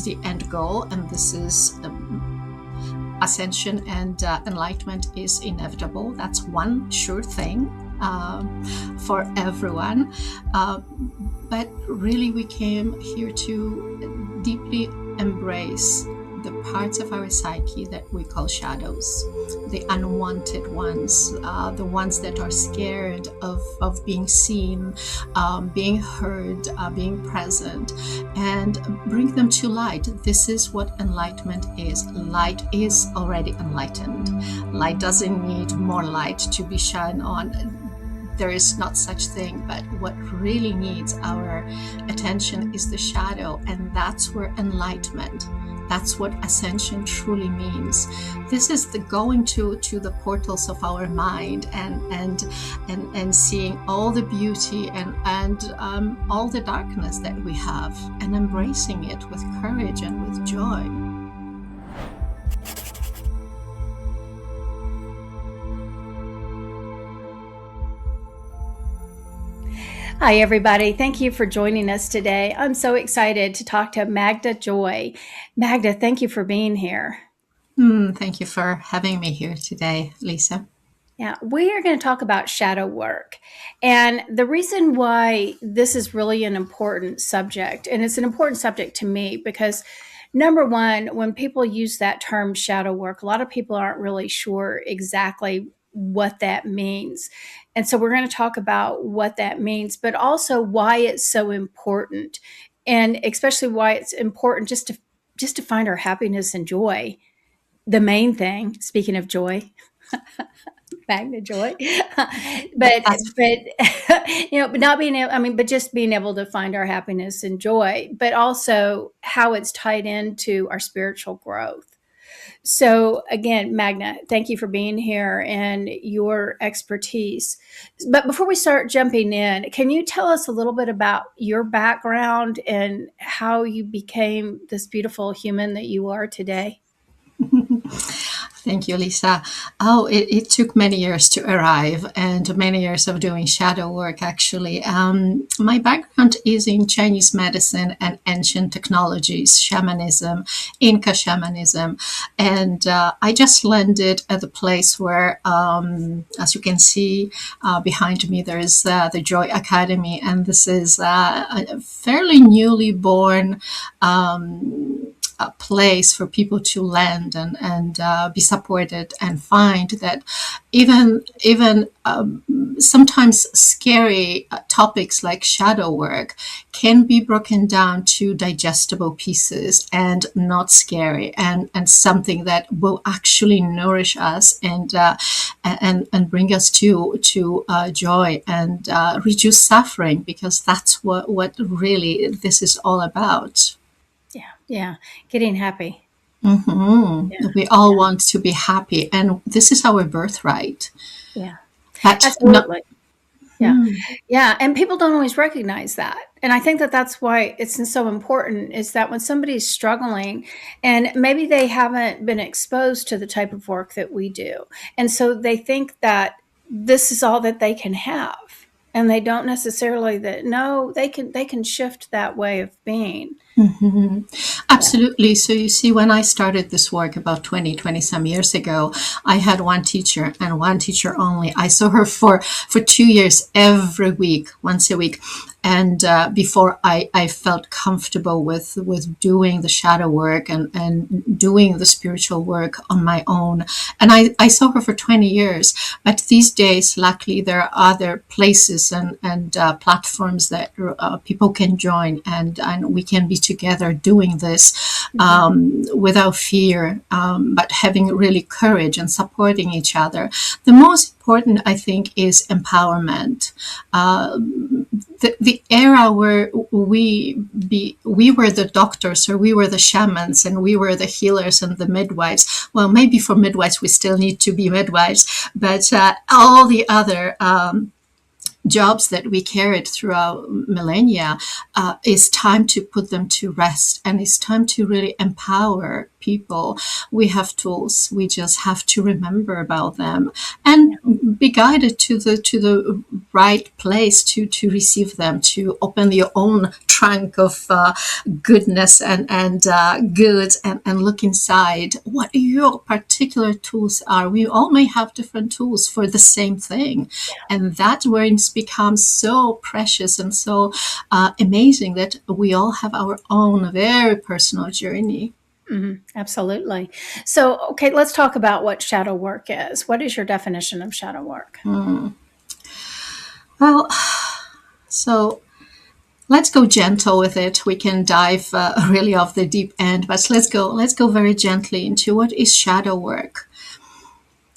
the end goal, and this is ascension and enlightenment is inevitable. That's one sure thing for everyone. But really, we came here to deeply embrace the parts of our psyche that we call shadows, the unwanted ones, the ones that are scared of being seen, being heard, being present, and bring them to light. This is what enlightenment is. Light is already enlightened. Light doesn't need more light to be shone on. There is not such thing, but what really needs our attention is the shadow, and that's where enlightenment, that's what ascension truly means. This is the going to the portals of our mind and seeing all the beauty and all the darkness that we have, and embracing it with courage and with joy. Hi, everybody. Thank you for joining us today. I'm so excited to talk to Magda Joy. Magda, thank you for being here. Thank you for having me here today, Lisa. Yeah, we are going to talk about shadow work. And the reason why this is really an important subject, and it's an important subject to me because number one, when people use that term shadow work, a lot of people aren't really sure exactly what that means. And so we're going to talk about what that means, but also why it's so important, and especially why it's important just to find our happiness and joy. The main thing, speaking of joy, Magda Joy, but but not being able, but just being able to find our happiness and joy, but also how it's tied into our spiritual growth. So again, Magda, thank you for being here and your expertise. But before we start jumping in, can you tell us a little bit about your background and how you became this beautiful human that you are today? Thank you, Lisa. Oh, it took many years to arrive and many years of doing shadow work, actually. My background is in Chinese medicine and ancient technologies, shamanism, Inca shamanism. And I just landed at the place where, as you can see behind me, there is the Joy Academy. And this is a fairly newly born a place for people to land and be supported, and find that even sometimes scary topics like shadow work can be broken down to digestible pieces and not scary, and something that will actually nourish us and bring us to joy and reduce suffering, because that's what really this is all about. Yeah, getting happy. Mm-hmm. Yeah. We all want to be happy, and this is our birthright. Yeah, But absolutely. Yeah, and people don't always recognize that. And I think that that's why it's so important, is that when somebody's struggling and maybe they haven't been exposed to the type of work that we do, and so they think that this is all that they can have, and they don't necessarily they can shift that way of being. Mm-hmm. Absolutely. So you see, when I started this work about 20 some years ago, I had one teacher and one teacher only. I saw her for 2 years, every week, once a week. And before I felt comfortable with doing the shadow work and doing the spiritual work on my own. And I saw her for 20 years. But these days, luckily, there are other places and platforms that people can join, and we can be together doing this without fear, but having really courage and supporting each other. The most important, I think, is empowerment. The era where we were the doctors, or we were the shamans, and we were the healers and the midwives. Well, maybe for midwives we still need to be midwives, but all the other jobs that we carried throughout millennia, it's time to put them to rest, and it's time to really empower people. We have tools. We just have to remember about them and be guided to the right place to receive them, to open your own trunk of goodness and goods, and look inside what your particular tools are. We all may have different tools for the same thing, and that's where it becomes so precious and so amazing that we all have our own very personal journey. Absolutely. So, okay, let's talk about what shadow work is. What is your definition of shadow work? Well, so let's go gentle with it. We can dive really off the deep end, but let's go very gently into what is shadow work.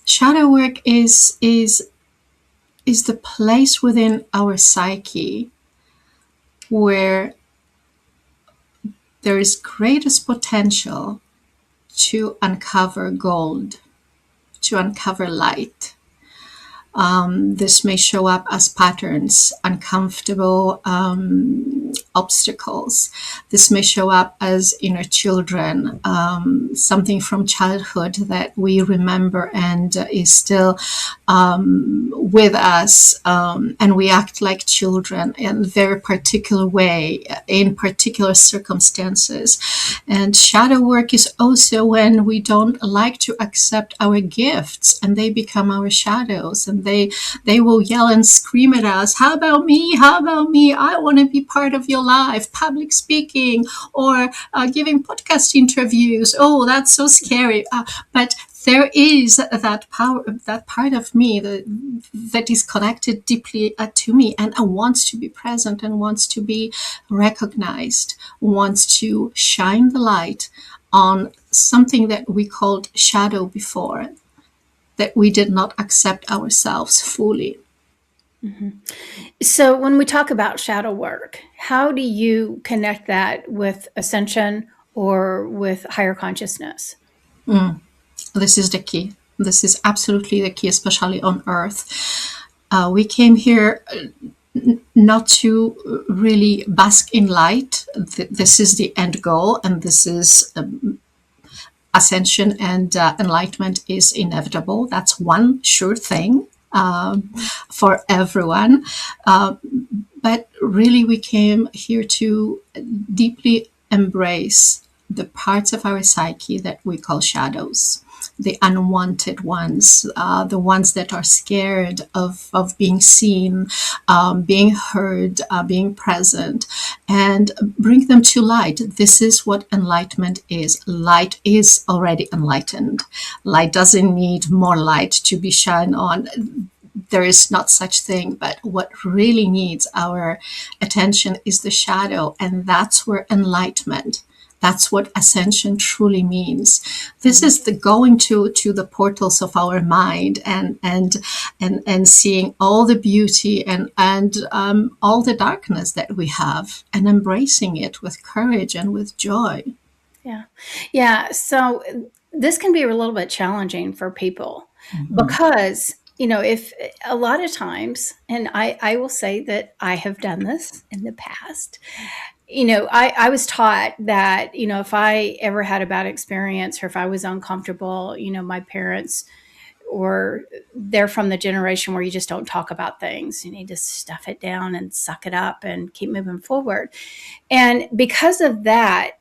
Shadow work is the place within our psyche where there is greatest potential to uncover gold, to uncover light. This may show up as patterns, uncomfortable obstacles. This may show up as inner children, something from childhood that we remember and is still with us, and we act like children in a very particular way, in particular circumstances. And shadow work is also when we don't like to accept our gifts, and they become our shadows, and they will yell and scream at us, how about me, I want to be part of your life, public speaking or giving podcast interviews. Oh, that's so scary. But there is that power, that part of me that is connected deeply to me, and wants to be present, and wants to be recognized, wants to shine the light on something that we called shadow before, that we did not accept ourselves fully. So, when we talk about shadow work, how do you connect that with ascension or with higher consciousness? This is the key. This is absolutely the key, especially on Earth. We came here not to really bask in light. This is the end goal, and this is ascension and enlightenment is inevitable. That's one sure thing for everyone. But really, we came here to deeply embrace the parts of our psyche that we call shadows, the unwanted ones, the ones that are scared of being seen, being heard, being present, and bring them to light. This is what enlightenment is. Light is already enlightened. Light doesn't need more light to be shone on. There is not such thing, but what really needs our attention is the shadow, and that's where enlightenment, that's what ascension truly means. This is the going to the portals of our mind, and seeing all the beauty and all the darkness that we have, and embracing it with courage and with joy. Yeah. So this can be a little bit challenging for people because, if a lot of times, and I will say that I have done this in the past, I was taught that, if I ever had a bad experience or if I was uncomfortable, my parents, or they're from the generation where you just don't talk about things. You need to stuff it down and suck it up and keep moving forward. And because of that,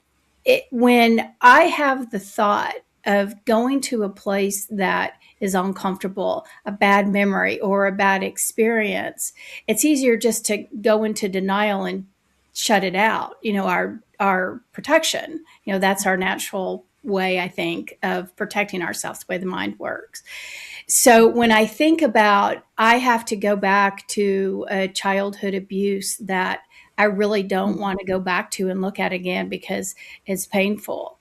when I have the thought of going to a place that is uncomfortable, a bad memory or a bad experience, it's easier just to go into denial and shut it out. Our protection, that's our natural way, I think, of protecting ourselves, the way the mind works. So when I think about, I have to go back to a childhood abuse that I really don't want to go back to and look at again because it's painful.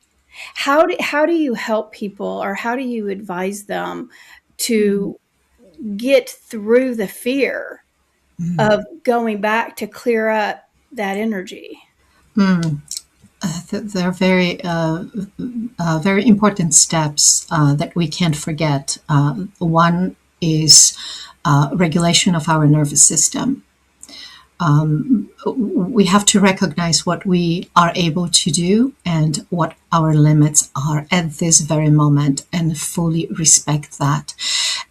How do you help people, or how do you advise them to get through the fear of going back to clear up that energy? They're very important steps that we can't forget. One is regulation of our nervous system. We have to recognize what we are able to do and what our limits are at this very moment, and fully respect that,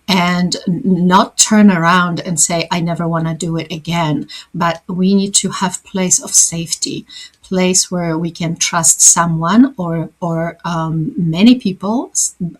and not turn around and say, I never want to do it again. But we need to have place of safety, place where we can trust someone or many people.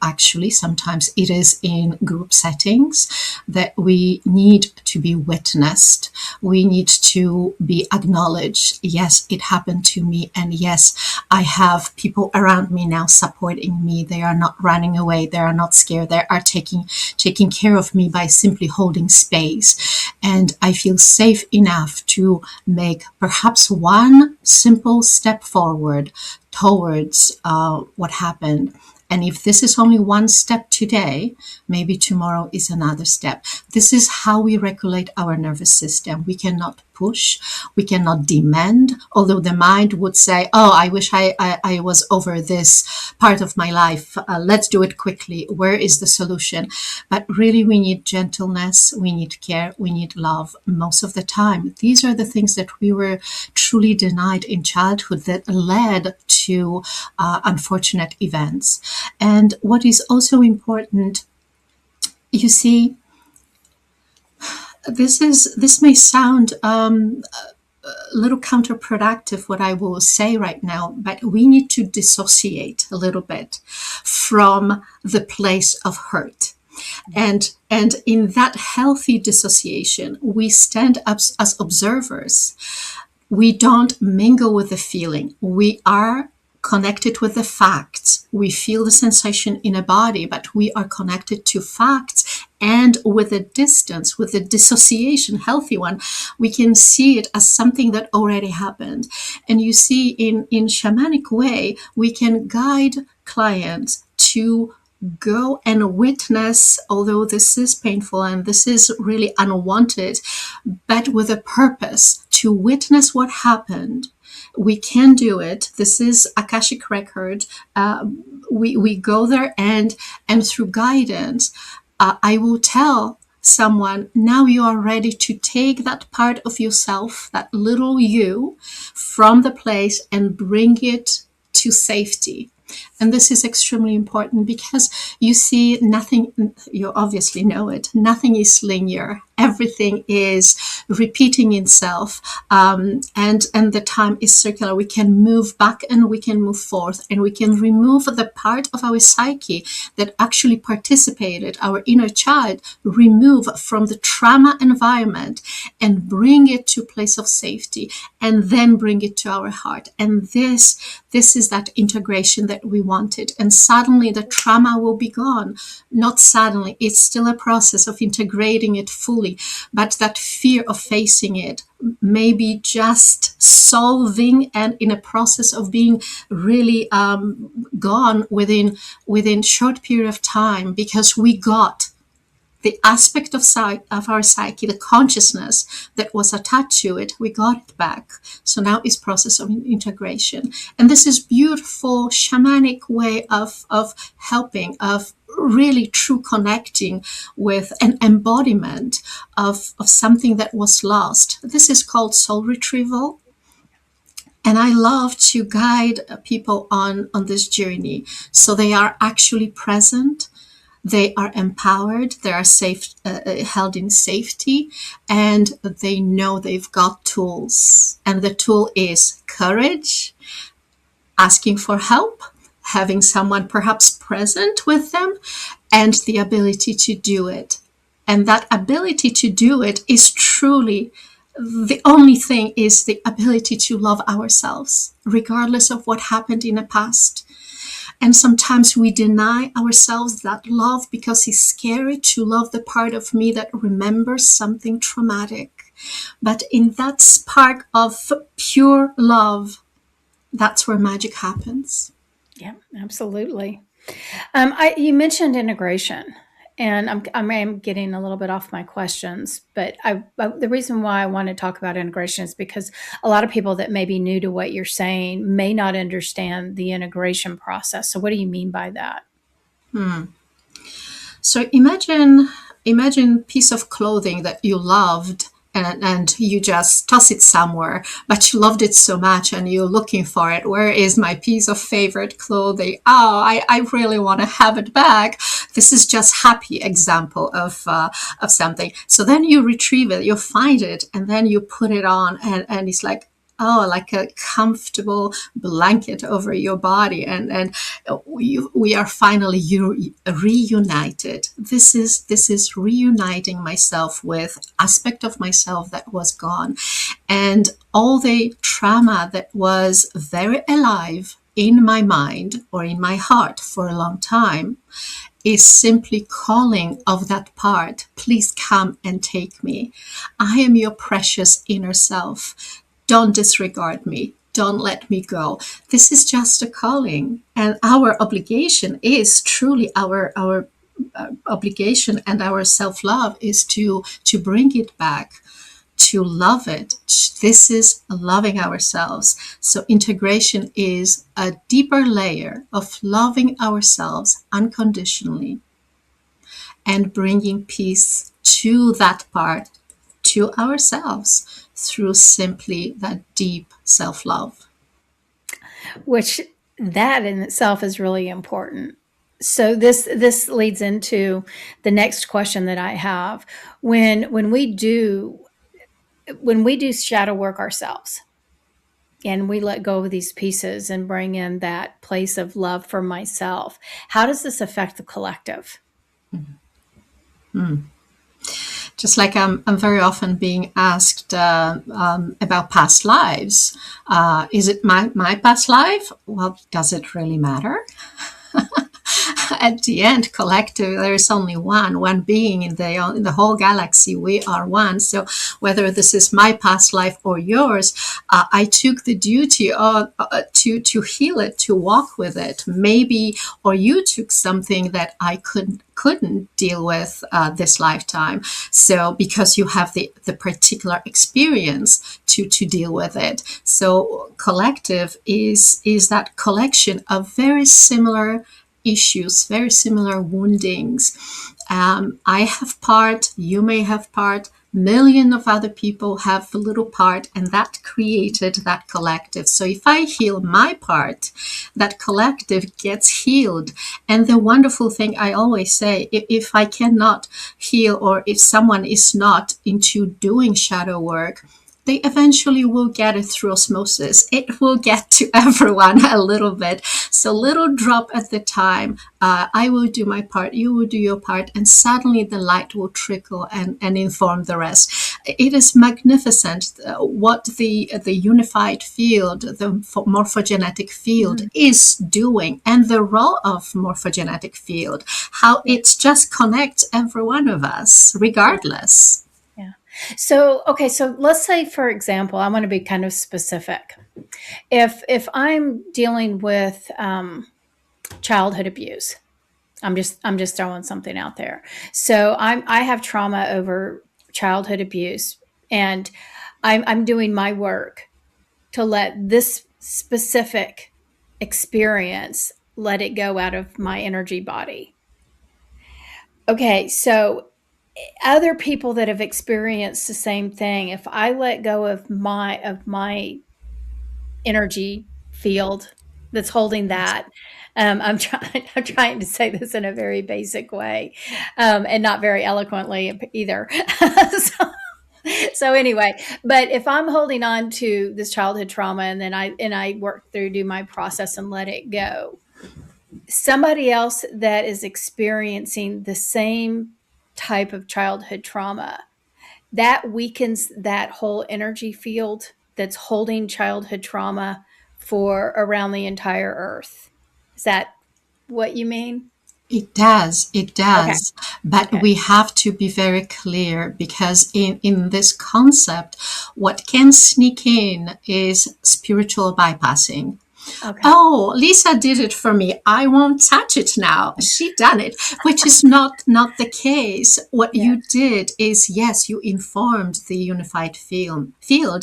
Actually, sometimes it is in group settings that we need to be witnessed. We need to be acknowledged. Yes, it happened to me. And yes, I have people around me now supporting me. They are not running away. They are not scared. They are taking care of me by simply holding space. And I feel safe enough to make perhaps one simple step forward towards what happened. And if this is only one step today, maybe tomorrow is another step. This is how we regulate our nervous system. We cannot push, we cannot demand, although the mind would say, oh, I wish I was over this part of my life. Let's do it quickly. Where is the solution? But really, we need gentleness, we need care, we need love most of the time. These are the things that we were truly denied in childhood that led to unfortunate events. And what is also important, you see, this may sound a little counterproductive, what I will say right now, but we need to dissociate a little bit from the place of hurt. And in that healthy dissociation, we stand up as observers. We don't mingle with the feeling. We are connected with the facts. We feel the sensation in a body, but we are connected to facts. And with a distance, with a dissociation, healthy one, we can see it as something that already happened. And you see, in shamanic way, we can guide clients to go and witness, although this is painful and this is really unwanted, but with a purpose, to witness what happened. We can do it. This is Akashic record. We go there, and through guidance, I will tell someone, now you are ready to take that part of yourself, that little you, from the place and bring it to safety. And this is extremely important because you see, nothing, you obviously know it, nothing is linear. Everything is repeating itself, and the time is circular. We can move back and we can move forth, and we can remove the part of our psyche that actually participated, our inner child, remove from the trauma environment and bring it to a place of safety, and then bring it to our heart. And this is that integration that we wanted. And suddenly the trauma will be gone. Not suddenly, it's still a process of integrating it fully, but that fear of facing it, maybe just solving and in a process of being really gone within short period of time, because we got the aspect of our psyche, the consciousness that was attached to it, we got it back. So now it's process of integration. And this is beautiful shamanic way of helping, of really true connecting with an embodiment of something that was lost. This is called soul retrieval. And I love to guide people on this journey, so they are actually present. They are empowered, they are safe, held in safety, and they know they've got tools. And the tool is courage, asking for help, having someone perhaps present with them, and the ability to do it. And that ability to do it is truly the only thing, is the ability to love ourselves, regardless of what happened in the past. And sometimes we deny ourselves that love because it's scary to love the part of me that remembers something traumatic. But in that spark of pure love, that's where magic happens. Yeah, absolutely. You mentioned integration, and I'm getting a little bit off my questions, but the reason why I want to talk about integration is because a lot of people that may be new to what you're saying may not understand the integration process. So what do you mean by that? So imagine imagine piece of clothing that you loved, and you just toss it somewhere, but you loved it so much and you're looking for it. Where is my piece of favorite clothing? Oh, I really want to have it back. This is just happy example of something. So then you retrieve it, you find it, and then you put it on, and it's like, oh, like a comfortable blanket over your body, and we are finally reunited. This is reuniting myself with aspect of myself that was gone, and all the trauma that was very alive in my mind or in my heart for a long time is simply calling of that part, please come and take me. I am your precious inner self. Don't disregard me. Don't let me go. This is just a calling. And our obligation is truly our obligation, and our self-love is to bring it back, to love it. This is loving ourselves. So integration is a deeper layer of loving ourselves unconditionally and bringing peace to that part, to ourselves, through simply that deep self-love. Which that in itself is really important. So this leads into the next question that I have. When we do shadow work ourselves, and we let go of these pieces and bring in that place of love for myself, how does this affect the collective? Just like I'm very often being asked about past lives. Is it my past life? Well, does it really matter? At the end, collective, there is only one being in the whole galaxy. We are one. So whether this is my past life or yours, I took the duty to heal it, to walk with it. Maybe, or you took something that I couldn't deal with this lifetime. So because you have the particular experience to deal with it. So collective is that collection of very similar issues, very similar woundings. I have part, you may have part, million of other people have a little part, and that created that collective. So if I heal my part, that collective gets healed. And the wonderful thing I always say, if I cannot heal, or if someone is not into doing shadow work, they eventually will get it through osmosis. It will get to everyone a little bit. So little drop at the time. I will do my part, you will do your part, and suddenly the light will trickle and inform the rest. It is magnificent what the unified field, the morphogenetic field is doing, and the role of morphogenetic field, how it just connects every one of us, regardless. So, okay, so let's say, for example, I want to be kind of specific. If I'm dealing with childhood abuse, I'm just throwing something out there. So I have trauma over childhood abuse, and I'm doing my work to let this specific experience let it go out of my energy body. Okay, so other people that have experienced the same thing, if I let go of my energy field that's holding that, I'm trying to say this in a very basic way, and not very eloquently either. So anyway, but if I'm holding on to this childhood trauma, and then I work through, do my process and let it go, somebody else that is experiencing the same type of childhood trauma, that weakens that whole energy field that's holding childhood trauma for around the entire earth. Is that what you mean? It does. Okay. But we have to be very clear, because in this concept, what can sneak in is spiritual bypassing. Okay. Oh, Lisa did it for me. I won't touch it now. She done it, which is not the case. What you did is, yes, you informed the unified field,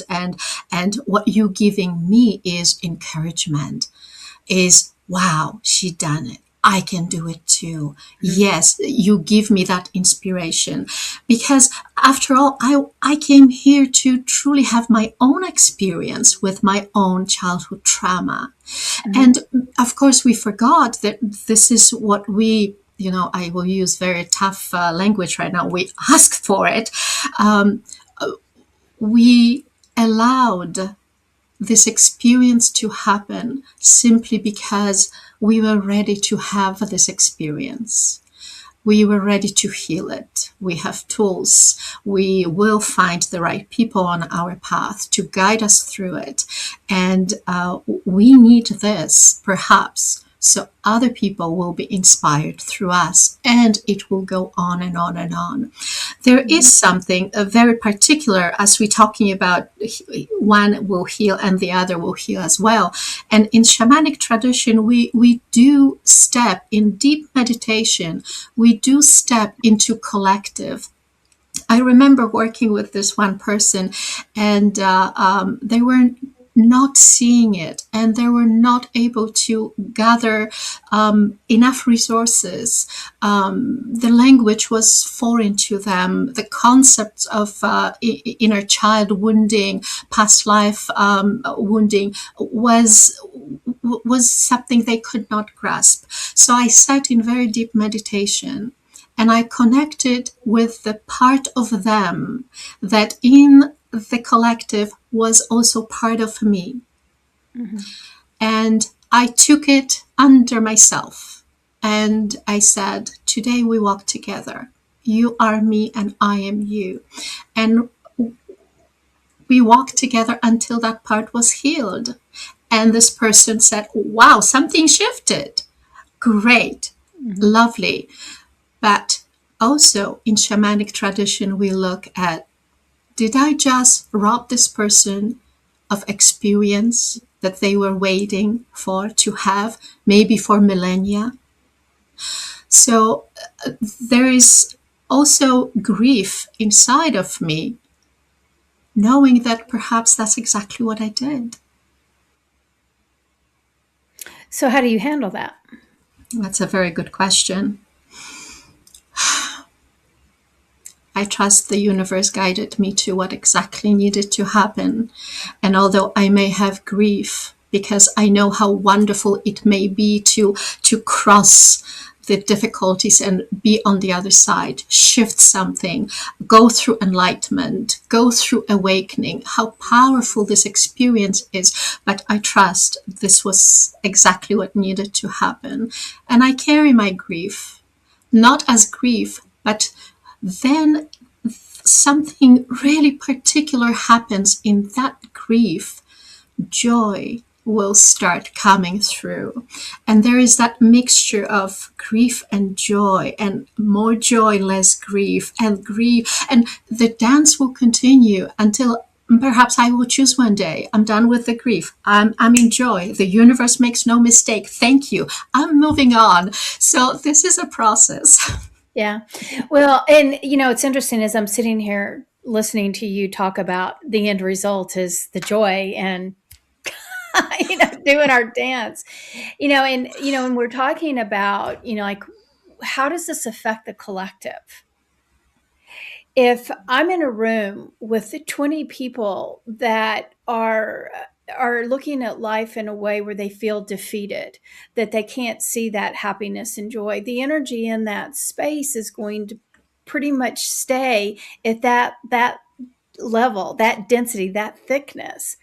and what you giving me is encouragement. Is, wow, she done it. I can do it too. Yes, you give me that inspiration. Because after all, I came here to truly have my own experience with my own childhood trauma. And of course, we forgot that this is what we, I will use very tough language right now. We asked for it. We allowed this experience to happen simply because we were ready to have this experience. We were ready to heal it. We have tools. We will find the right people on our path to guide us through it. And we need this, perhaps, so other people will be inspired through us, and it will go on and on and on. There is something very particular as we're talking about one will heal and the other will heal as well. And in shamanic tradition, we do step in deep meditation. We do step into collective. I remember working with this one person, and they were not seeing it, and they were not able to gather enough resources. The language was foreign to them. The concepts of inner child wounding, past life wounding was something they could not grasp. So I sat in very deep meditation, and I connected with the part of them that in the collective was also part of me. And I took it under myself. And I said, today we walk together. You are me and I am you. And we walked together until that part was healed. And this person said, wow, something shifted. Great, lovely. But also in shamanic tradition, we look at, did I just rob this person of experience that they were waiting for to have, maybe for millennia? So there is also grief inside of me, knowing that perhaps that's exactly what I did. So how do you handle that? That's a very good question. I trust the universe guided me to what exactly needed to happen. And although I may have grief, because I know how wonderful it may be to cross the difficulties and be on the other side, shift something, go through enlightenment, go through awakening, how powerful this experience is. But I trust this was exactly what needed to happen. And I carry my grief, not as grief, but then something really particular happens in that grief. Joy will start coming through. And there is that mixture of grief and joy, and more joy, less grief, and grief. And the dance will continue until perhaps I will choose one day, I'm done with the grief. I'm in joy. The universe makes no mistake. Thank you. I'm moving on. So this is a process. Yeah. Well, and it's interesting as I'm sitting here listening to you talk about the end result is the joy and doing our dance, and when we're talking about, like, how does this affect the collective? If I'm in a room with 20 people that are looking at life in a way where they feel defeated, that they can't see that happiness and joy, the energy in that space is going to pretty much stay at that level, that density, that thickness.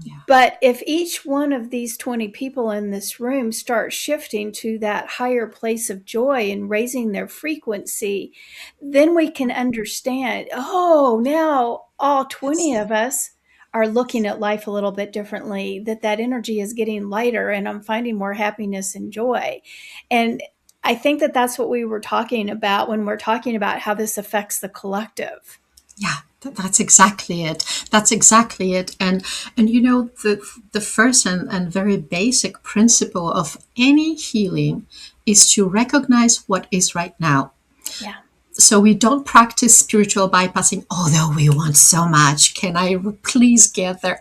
Yeah. But if each one of these 20 people in this room start shifting to that higher place of joy and raising their frequency, then we can understand, oh, now all 20 of us are looking at life a little bit differently, that energy is getting lighter and I'm finding more happiness and joy. And I think that that's what we were talking about when we're talking about how this affects the collective. Yeah, that's exactly it. That's exactly it. And the first and very basic principle of any healing is to recognize what is right now. Yeah. So we don't practice spiritual bypassing, although we want so much. Can I please get there?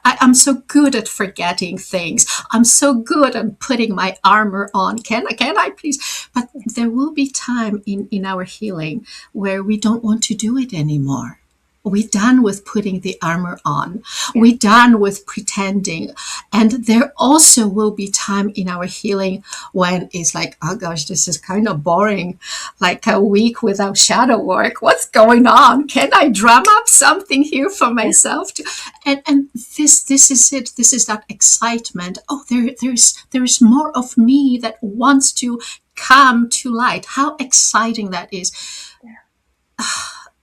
I'm so good at forgetting things. I'm so good at putting my armor on. Can I please? But there will be time in our healing where we don't want to do it anymore. We're done with putting the armor on. We're done with pretending. And there also will be time in our healing when it's like, oh gosh, this is kind of boring. Like a week without shadow work. What's going on? Can I drum up something here for myself? And this is it. This is that excitement. Oh, there's more of me that wants to come to light. How exciting that is.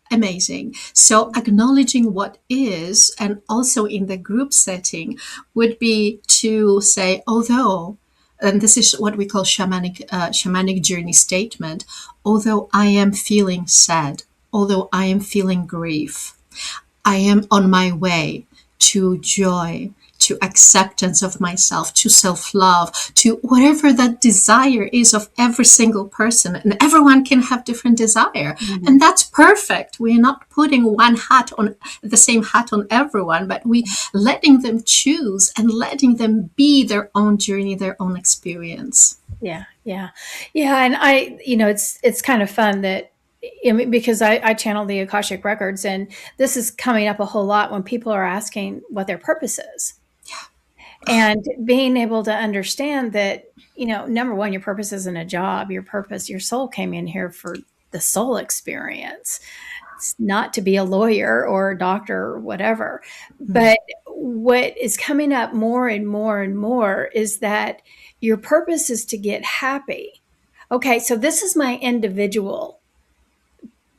Amazing. So acknowledging what is, and also in the group setting, would be to say, although, and this is what we call shamanic journey statement, although I am feeling sad, although I am feeling grief, I am on my way to joy, to acceptance of myself, to self-love, to whatever that desire is of every single person. And everyone can have different desire. Mm-hmm. And that's perfect. We're not putting the same hat on everyone, but we letting them choose and letting them be their own journey, their own experience. Yeah. And it's kind of fun that, because I channel the Akashic records, and this is coming up a whole lot when people are asking what their purpose is. And being able to understand that, number one, your purpose isn't a job. Your soul came in here for the soul experience. It's not to be a lawyer or a doctor or whatever. Mm-hmm. But what is coming up more and more and more is that your purpose is to get happy. Okay, so this is my individual.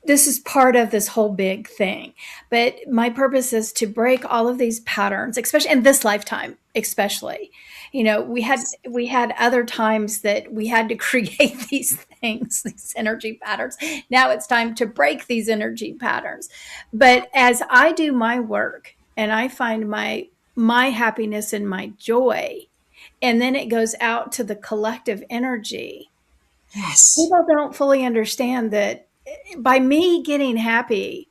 This is part of this whole big thing. But my purpose is to break all of these patterns, especially in this lifetime, especially. We had other times that we had to create these things, these energy patterns. Now it's time to break these energy patterns. But as I do my work and I find my happiness and my joy, and then it goes out to the collective energy. Yes. People don't fully understand that by me getting happy,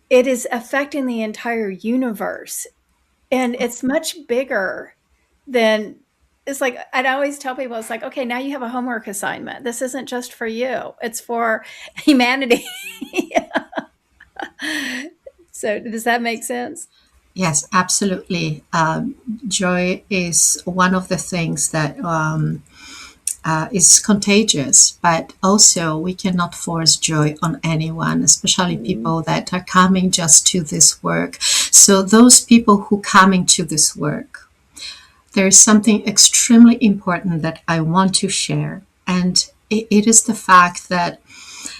it is affecting the entire universe. And it's much bigger than, it's like, I'd always tell people, it's like, okay, now you have a homework assignment. This isn't just for you. It's for humanity. So does that make sense? Yes, absolutely. Joy is one of the things that is contagious, but also we cannot force joy on anyone, especially people that are coming just to this work. So those people who coming to this work, there is something extremely important that I want to share. And it is the fact that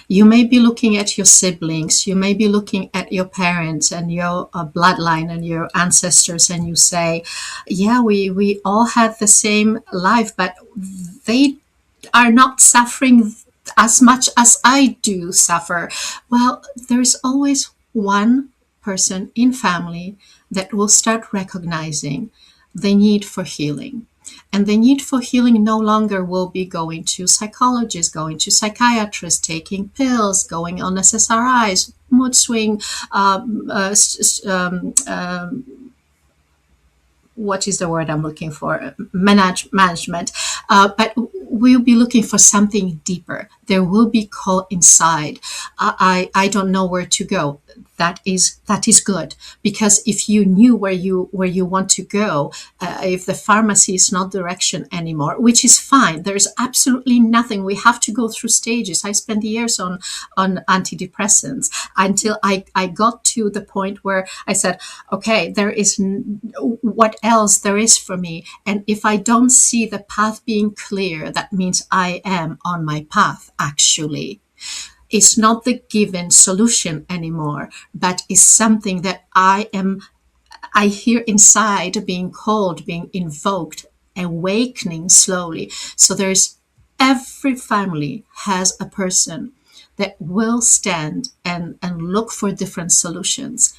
you may be looking at your siblings, you may be looking at your parents and your bloodline and your ancestors, and you say, yeah, we all had the same life, but they are not suffering as much as I do suffer. Well, there's always one person in family that will start recognizing the need for healing. And the need for healing no longer will be going to psychologists, going to psychiatrists, taking pills, going on SSRIs, mood swing, what is the word I'm looking for? Management. But we'll be looking for something deeper. There will be call inside. I don't know where to go. That is good, because if you knew where you want to go, if the pharmacy is not direction anymore, which is fine, there's absolutely nothing. We have to go through stages. I spent years on antidepressants until I got to the point where I said, okay, there is what else there is for me, and if I don't see the path being clear, that means I am on my path. Actually, it's not the given solution anymore, but is something that I hear inside being called, being invoked, awakening slowly. So every family has a person that will stand and look for different solutions.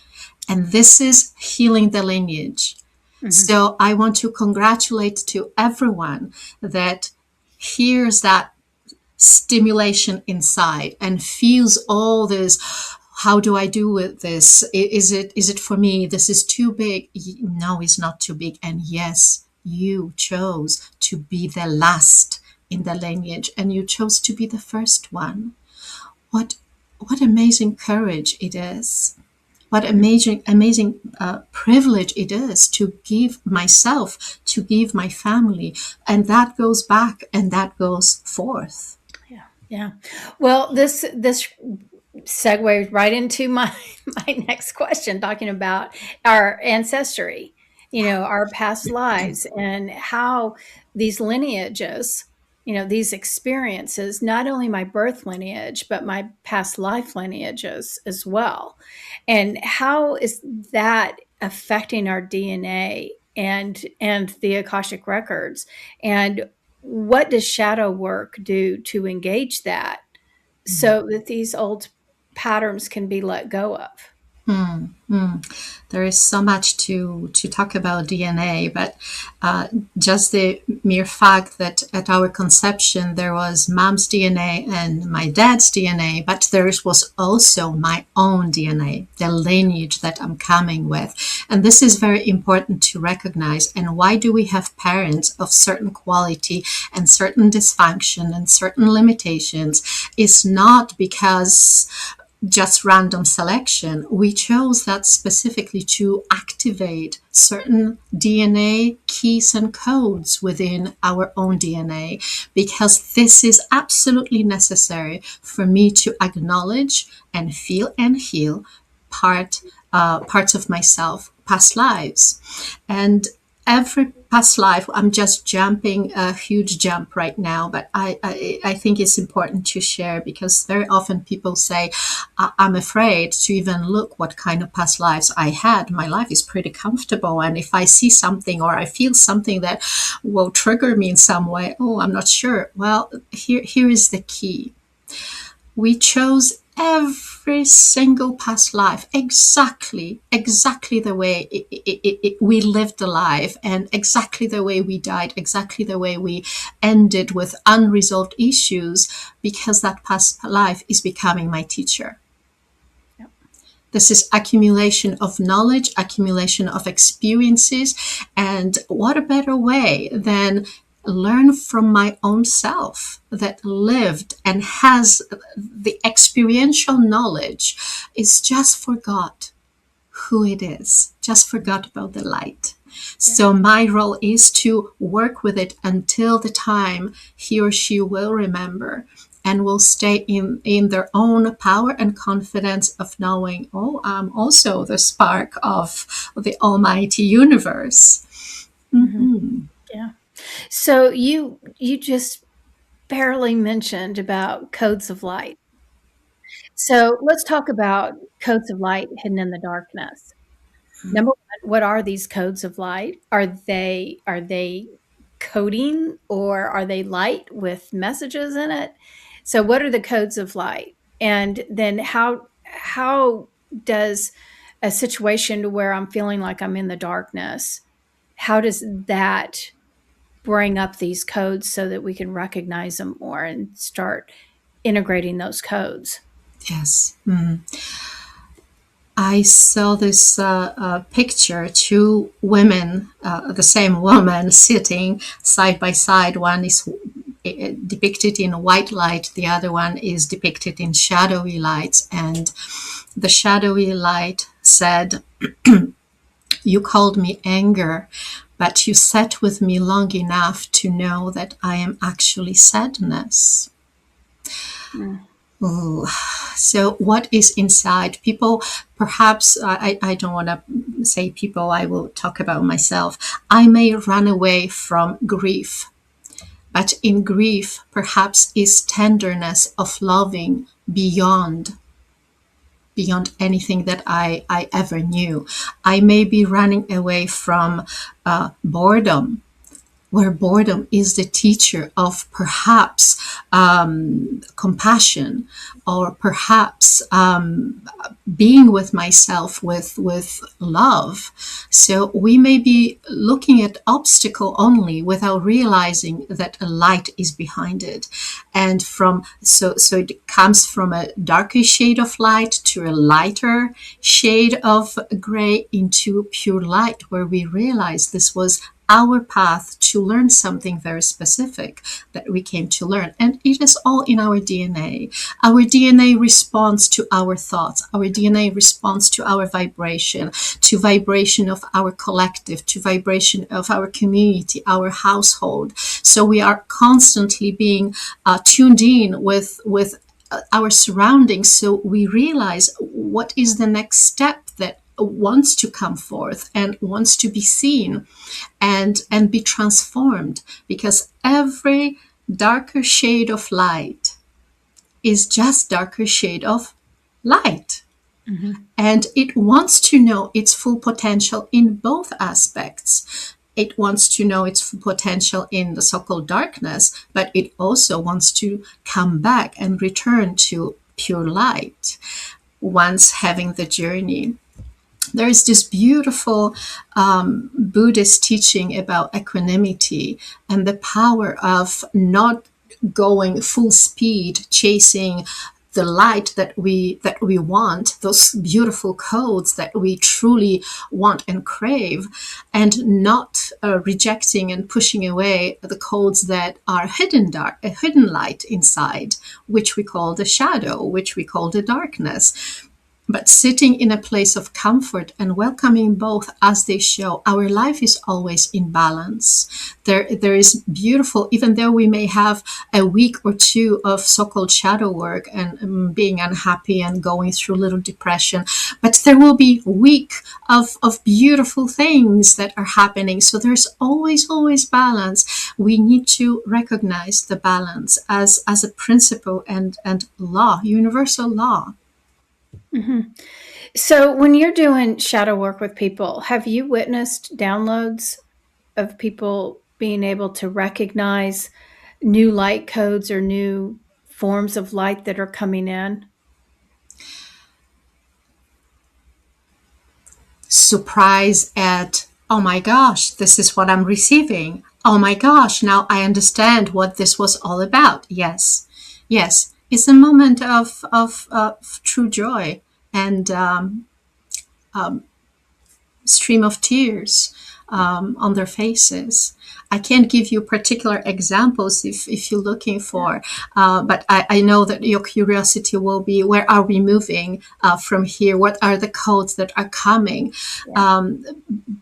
And this is healing the lineage. Mm-hmm. So I want to congratulate to everyone that hears that stimulation inside and feels all this. How do I do with this? Is it for me? This is too big. No, it's not too big. And yes, you chose to be the last in the lineage, and you chose to be the first one. What what amazing courage it is. What amazing privilege it is to give myself, to give my family, and that goes back and that goes forth. Yeah. Yeah. Well, this segues right into my my next question, talking about our ancestry, our past lives, and how these lineages, these experiences, not only my birth lineage, but my past life lineages as well. And how is that affecting our DNA and the Akashic records? And what does shadow work do to engage that so that these old patterns can be let go of? Hmm, hmm. There is so much to talk about DNA, but just the mere fact that at our conception there was mom's DNA and my dad's DNA, but there was also my own DNA, the lineage that I'm coming with. And this is very important to recognize. And why do we have parents of certain quality and certain dysfunction and certain limitations? Is not because just random selection. We chose that specifically to activate certain DNA keys and codes within our own DNA, because this is absolutely necessary for me to acknowledge and feel and heal parts of myself, past lives. And every past life, I'm just jumping a huge jump right now, but I think it's important to share, because very often people say, I'm afraid to even look what kind of past lives I had. My life is pretty comfortable. And if I see something or I feel something that will trigger me in some way, oh, I'm not sure. Well, here is the key. We chose every single past life exactly the way we lived the life, and exactly the way we died, exactly the way we ended with unresolved issues, because that past life is becoming my teacher. Yep. This is accumulation of knowledge, accumulation of experiences, and what a better way than learn from my own self that lived and has the experiential knowledge, is just forgot who it is, just forgot about the light. So my role is to work with it until the time he or she will remember and will stay in their own power and confidence of knowing, oh, I'm also the spark of the almighty universe. Mm-hmm. Yeah. So you just barely mentioned about codes of light. So let's talk about codes of light hidden in the darkness. Number one, what are these codes of light? Are they coding, or are they light with messages in it? So what are the codes of light? And then how does a situation where I'm feeling like I'm in the darkness, how does that bring up these codes so that we can recognize them more and start integrating those codes? Yes. Mm. I saw this picture, two women, the same woman sitting side by side. One is depicted in white light, the other one is depicted in shadowy light. And the shadowy light said, you called me anger, but you sat with me long enough to know that I am actually sadness. Mm. Oh, so what is inside? People, perhaps, I don't want to say people, I will talk about myself. I may run away from grief, but in grief, perhaps, is tenderness of loving beyond anything that I ever knew. I may be running away from boredom, where boredom is the teacher of perhaps compassion, or perhaps being with myself with love. So we may be looking at obstacle only without realizing that a light is behind it. And so it comes from a darker shade of light to a lighter shade of gray into pure light, where we realize this was our path to learn something very specific that we came to learn. And it is all in our DNA. Our DNA responds to our thoughts. Our DNA responds to our vibration, to vibration of our collective, to vibration of our community, our household. So we are constantly being tuned in with our surroundings. So we realize what is the next step that wants to come forth and wants to be seen and be transformed, because every darker shade of light is just darker shade of light. Mm-hmm. And it wants to know its full potential in both aspects. It wants to know its full potential in the so-called darkness, but it also wants to come back and return to pure light once having the journey. There is this beautiful Buddhist teaching about equanimity and the power of not going full speed, chasing the light that we want, those beautiful codes that we truly want and crave, and not rejecting and pushing away the codes that are hidden light inside, which we call the shadow, which we call the darkness. But sitting in a place of comfort and welcoming both as they show, our life is always in balance. There is beautiful, even though we may have a week or two of so-called shadow work and being unhappy and going through a little depression, but there will be a week of beautiful things that are happening. So there's always balance. We need to recognize the balance as a principle and law, universal law. Mm-hmm. So when you're doing shadow work with people, have you witnessed downloads of people being able to recognize new light codes or new forms of light that are coming in? Surprise at, oh my gosh, this is what I'm receiving. Oh my gosh, now I understand what this was all about. Yes. It's a moment of true joy and stream of tears on their faces. I can't give you particular examples if you're looking for, but I know that your curiosity will be, where are we moving from here? What are the codes that are coming? Yeah.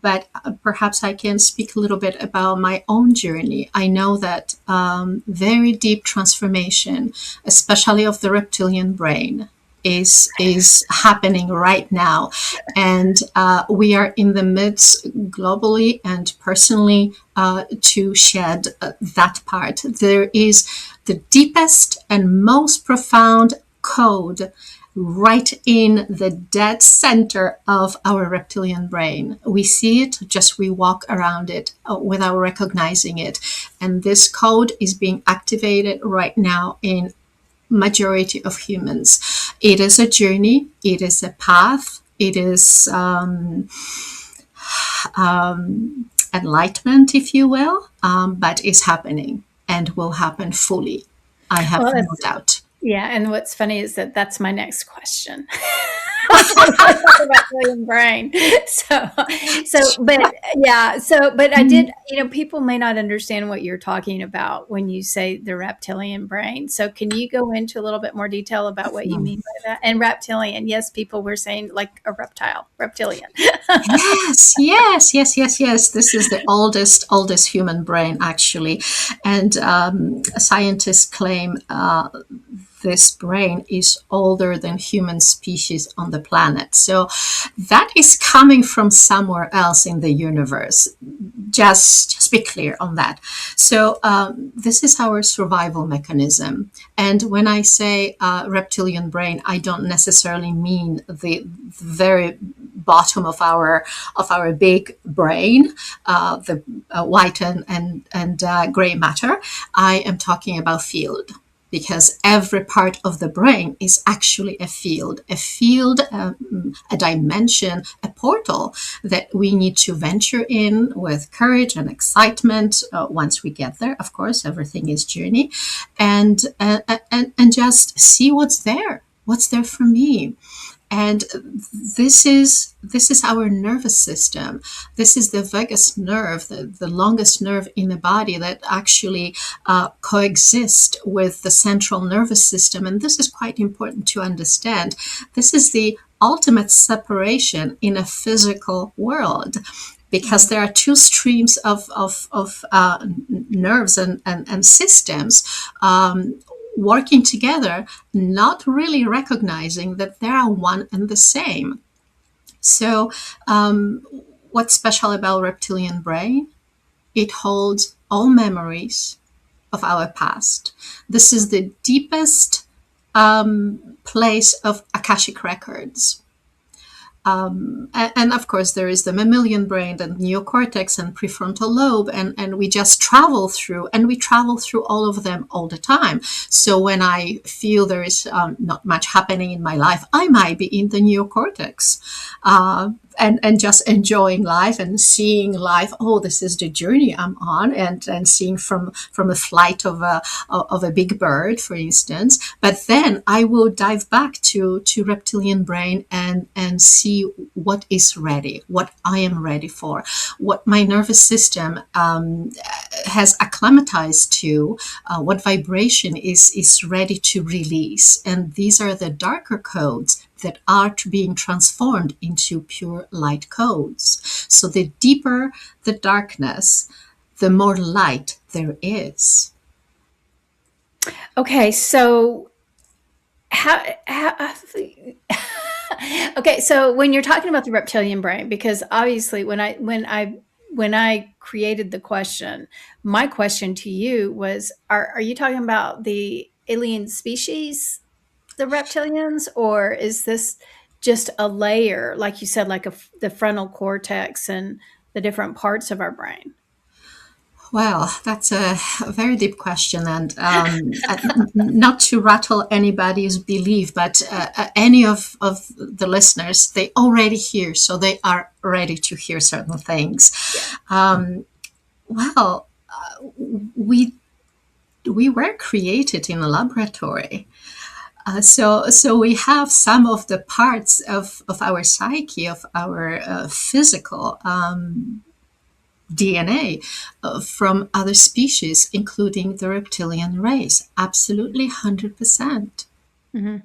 But perhaps I can speak a little bit about my own journey. I know that very deep transformation, especially of the reptilian brain, is happening right now, and we are in the midst globally and personally to shed that part. There is the deepest and most profound code right in the dead center of our reptilian brain. We see it, just we walk around it without recognizing it, and this code is being activated right now in majority of humans. It is a journey, it is a path, it is enlightenment, if you will, but it's happening and will happen fully. I have no doubt. Yeah, and what's funny is that that's my next question. About William Brain. But I did, people may not understand what you're talking about when you say the reptilian brain. So can you go into a little bit more detail about what you mean by that? And reptilian, yes, people were saying like a reptilian. Yes. This is the oldest human brain, actually. And scientists claim this brain is older than human species on the planet. So that is coming from somewhere else in the universe. Just be clear on that. So this is our survival mechanism. And when I say reptilian brain, I don't necessarily mean the very bottom of our big brain, the white and gray matter. I am talking about field. because every part of the brain is actually a field, a dimension, a portal that we need to venture in with courage and excitement. Once we get there, of course, everything is journey, and just see what's there. What's there for me? And this is our nervous system. This is the vagus nerve, the longest nerve in the body that actually coexist with the central nervous system. And this is quite important to understand. This is the ultimate separation in a physical world, because there are two streams of nerves and systems working together, not really recognizing that they are one and the same. So, what's special about reptilian brain? It holds all memories of our past. This is the deepest place of Akashic records. And of course, there is the mammalian brain and neocortex and prefrontal lobe, and we just travel through all of them all the time. So when I feel there is not much happening in my life, I might be in the neocortex. And just enjoying life and seeing life. Oh, this is the journey I'm on, and seeing from a flight of a big bird, for instance. But then I will dive back to reptilian brain and see what is ready, what I am ready for, what my nervous system has acclimatized to, what vibration is ready to release. And these are the darker codes that are being transformed into pure light codes. So the deeper the darkness, the more light there is. Okay, so how okay, so when you're talking about the reptilian brain, because obviously when I created the question, my question to you was, are you talking about the alien species, the reptilians, or is this just a layer, like you said, like the frontal cortex and the different parts of our brain? Well, that's a very deep question, and not to rattle anybody's belief, but any of the listeners, they already hear, so they are ready to hear certain things. Well, we were created in a laboratory. So we have some of the parts of our psyche, of our physical DNA from other species, including the reptilian race. Absolutely 100%. Mm-hmm.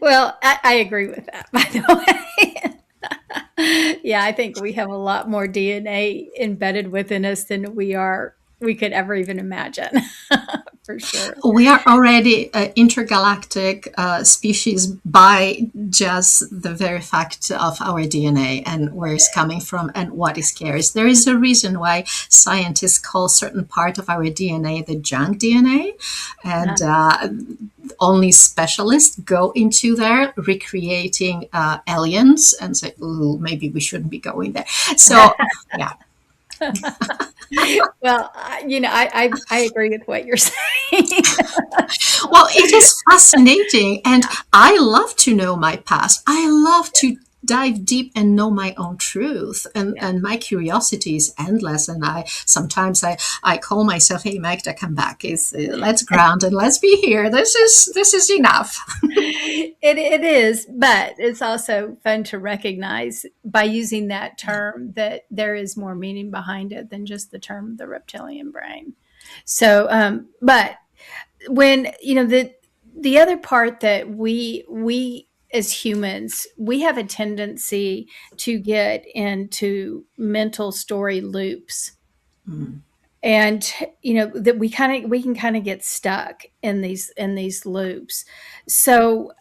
Well, I agree with that, by the way. Yeah, I think we have a lot more DNA embedded within us than we could ever even imagine. For sure. We are already an intergalactic species by just the very fact of our DNA and where it's coming from and what is carries. There is a reason why scientists call certain part of our DNA the junk DNA, and only specialists go into there recreating aliens and say, "Ooh, maybe we shouldn't be going there." So, yeah. Well, I agree with what you're saying. Well, it is fascinating, and I love to know my past. I love to dive deep and know my own truth, and my curiosity is endless. And I call myself, "Hey, Magda, come back. Let's ground and let's be here. This is enough." It is, but it's also fun to recognize by using that term that there is more meaning behind it than just the term the reptilian brain. So, but when the other part that we as humans, we have a tendency to get into mental story loops. Mm. And that we can kind of get stuck in these loops. So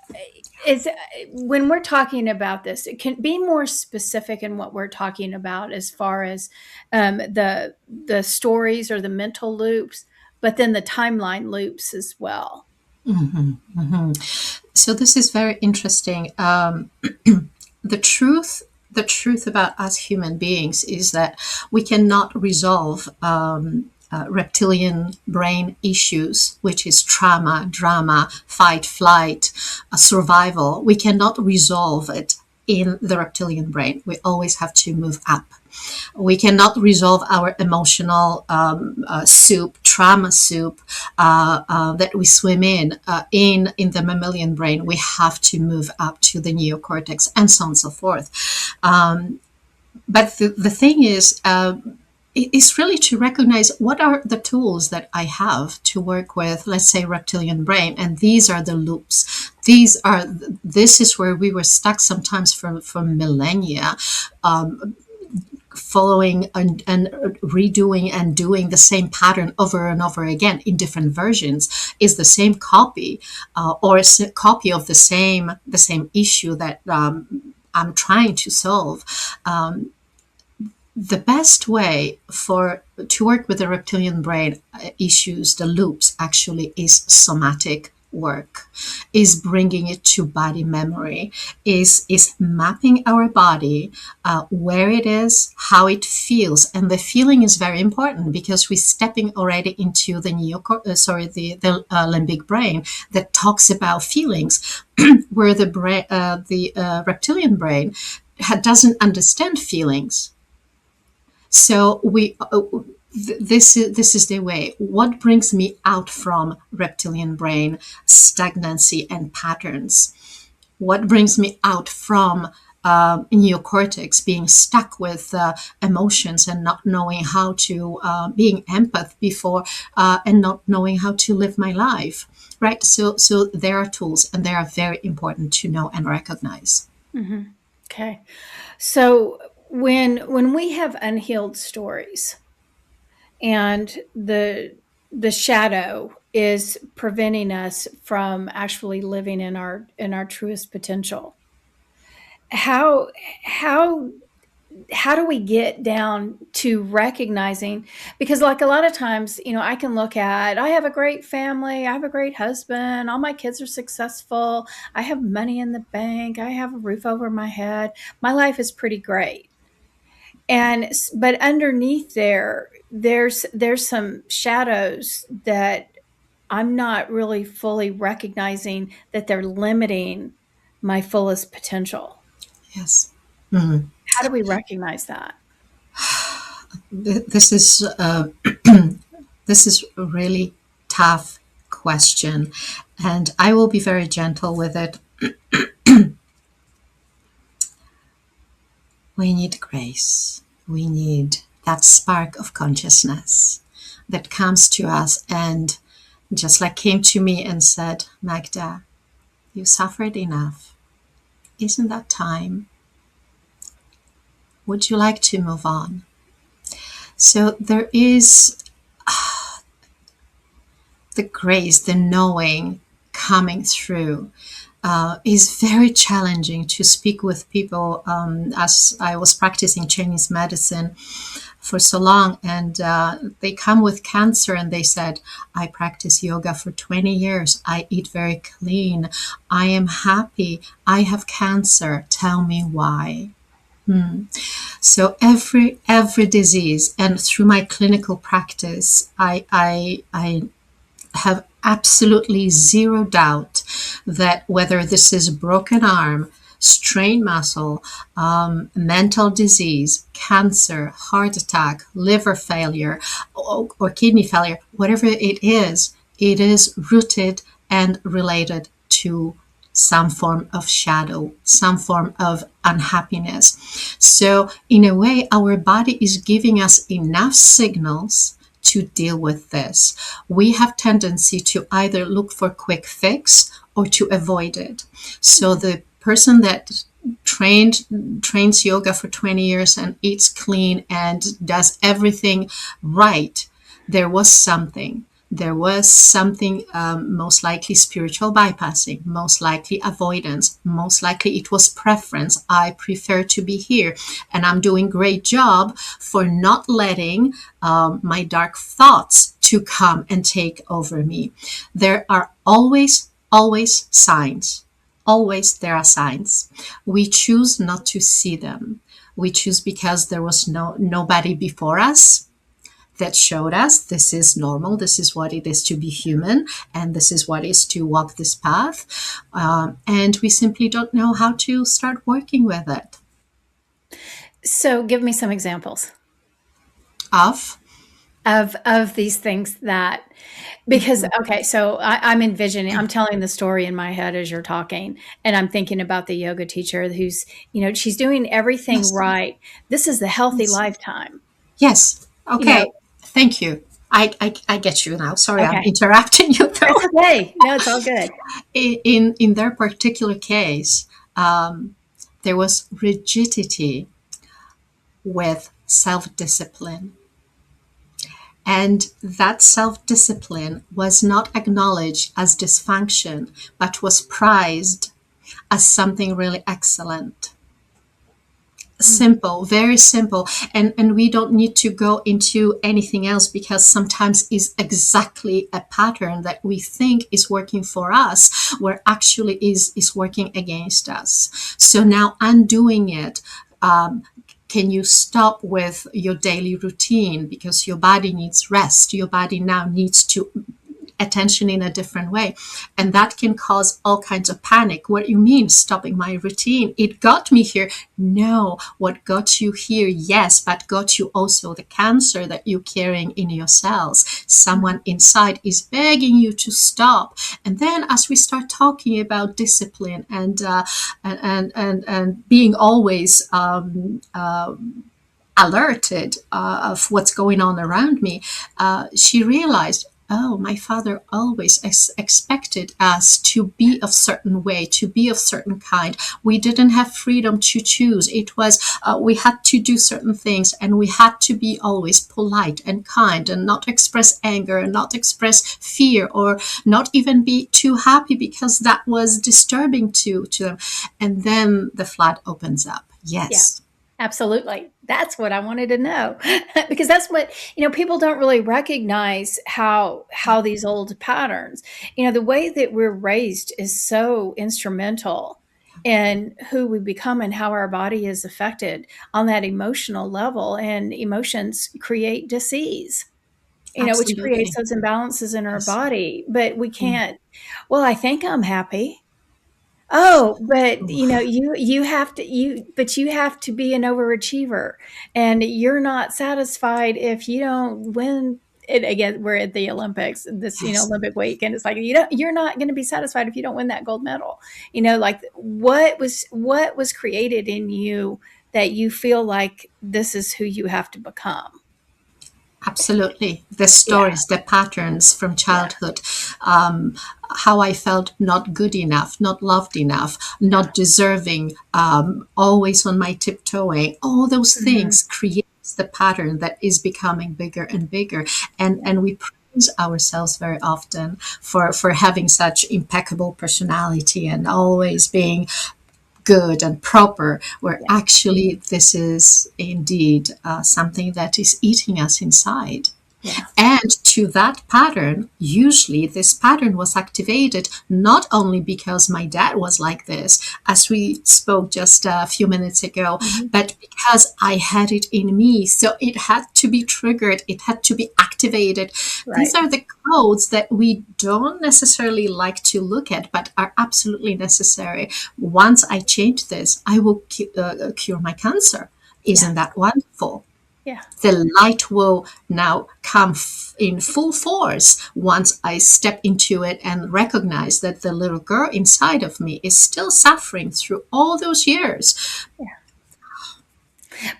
when we're talking about this, it can be more specific in what we're talking about as far as the stories or the mental loops, but then the timeline loops as well. Mm-hmm, mm-hmm. So this is very interesting. The truth about us human beings is that we cannot resolve reptilian brain issues, which is trauma, drama, fight, flight, survival. We cannot resolve it in the reptilian brain. We always have to move up. We cannot resolve our emotional soup, trauma soup that we swim in the mammalian brain. We have to move up to the neocortex and so on and so forth. But the thing is, it's really to recognize what are the tools that I have to work with, let's say, reptilian brain. And these are the loops. This is where we were stuck sometimes for millennia, following and redoing and doing the same pattern over and over again in different versions is the same copy, or a copy of the same issue that I'm trying to solve. The best way to work with the reptilian brain issues, the loops, actually is somatic work, is bringing it to body memory, is mapping our body, where it is, how it feels. And the feeling is very important because we're stepping already into the limbic brain that talks about feelings, where the reptilian brain doesn't understand feelings. So this is the way. What brings me out from reptilian brain stagnancy and patterns? What brings me out from neocortex, being stuck with emotions and not knowing how to, being empath before, and not knowing how to live my life, right? So there are tools, and they are very important to know and recognize. Mm-hmm. Okay. So when we have unhealed stories and the shadow is preventing us from actually living in our truest potential, how do we get down to recognizing? Because like a lot of times, I can look at, I have a great family, I have a great husband, all my kids are successful, I have money in the bank, I have a roof over my head, my life is pretty great. But underneath there's some shadows that I'm not really fully recognizing that they're limiting my fullest potential. Yes. Mm-hmm. How do we recognize that? This is this is a really tough question, and I will be very gentle with it. We need grace. We need that spark of consciousness that comes to us and just like came to me and said, Magda, you suffered enough. Isn't that time? Would you like to move on? So there is the grace, the knowing coming through. Is very challenging to speak with people, as I was practicing Chinese medicine for so long, and they come with cancer and they said, I practice yoga for 20 years, I eat very clean, I am happy, I have cancer, tell me why. So every disease, and through my clinical practice, I have absolutely zero doubt that whether this is broken arm, strained muscle, mental disease, cancer, heart attack, liver failure, or kidney failure, whatever it is rooted and related to some form of shadow, some form of unhappiness. So in a way, our body is giving us enough signals to deal with this. We have tendency to either look for quick fix or to avoid it. So the person that trains yoga for 20 years and eats clean and does everything right, there was something, most likely spiritual bypassing, most likely avoidance, most likely it was preference. I prefer to be here, and I'm doing great job for not letting my dark thoughts to come and take over me. There are always signs. Always there are signs. We choose not to see them. We choose because there was nobody before us that showed us this is normal, this is what it is to be human, and this is what it is to walk this path. And we simply don't know how to start working with it. So give me some examples Of of these things that, because okay, so I'm envisioning, I'm telling the story in my head as you're talking, and I'm thinking about the yoga teacher who's, she's doing everything yes, right. This is the healthy yes, lifetime. yes. You Okay, know, thank you. I get you now. Sorry, I'm okay. interrupting you though. That's okay. No, it's all good. In their particular case, there was rigidity with self-discipline. And that self-discipline was not acknowledged as dysfunction, but was prized as something really excellent. Simple, very simple. And we don't need to go into anything else, because sometimes is exactly a pattern that we think is working for us, where actually is working against us. So now undoing it, can you stop with your daily routine because your body needs rest? Your body now needs to attention in a different way, and that can cause all kinds of panic. What do you mean stopping my routine? It got me here. No, what got you here, yes, but got you also the cancer that you're carrying in your cells. Someone inside is begging you to stop. And then as we start talking about discipline and being always alerted of what's going on around me, she realized, oh, my father always expected us to be of certain way, to be of certain kind. We didn't have freedom to choose. It was, we had to do certain things, and we had to be always polite and kind and not express anger and not express fear, or not even be too happy because that was disturbing to them. And then the flood opens up. Yeah. Yes. Absolutely. That's what I wanted to know. Because that's what, people don't really recognize how these old patterns, the way that we're raised is so instrumental in who we become and how our body is affected on that emotional level. And emotions create disease, which creates Absolutely. those imbalances in our Yes. body. But we Mm. can't, well, I think I'm happy. Oh, but Ooh. you have to be an overachiever, and you're not satisfied if you don't win it again. We're at the Olympics, this, Yes. Olympic week, and it's like you're not going to be satisfied if you don't win that gold medal. Like what was created in you that you feel like this is who you have to become. Absolutely. The Yeah, stories, the patterns from yeah, childhood, um, how I felt not good enough, not loved enough, not deserving, always on my tiptoeing. All those hmm, things creates the pattern that is becoming bigger and bigger. And we praise ourselves very often for having such impeccable personality and always being good and proper, where yeah, actually this is indeed something that is eating us inside. yeah. And to that pattern, usually this pattern was activated not only because my dad was like this, as we spoke just a few minutes ago, Hmm. but because I had it in me. So it had to be triggered, it had to be activated. These Right. are the codes that we don't necessarily like to look at, but are absolutely necessary. Once I change this, I will cure my cancer. Yeah, Isn't that wonderful? yeah. The light will now come in full force once I step into it and recognize that the little girl inside of me is still suffering through all those years.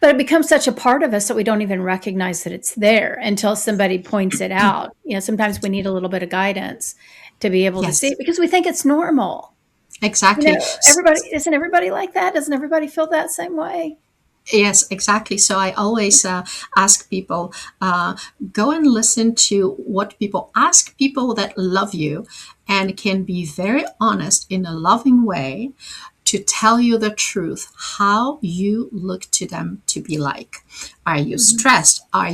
But it becomes such a part of us that we don't even recognize that it's there until somebody points it out. Sometimes we need a little bit of guidance to be able to see Yes, it because we think it's normal. exactly. Everybody, isn't everybody like that? Doesn't everybody feel that same way? Yes, exactly. So I always ask people, go and listen to what people ask people that love you and can be very honest in a loving way to tell you the truth, how you look to them to be like. Are you Mhm. stressed? How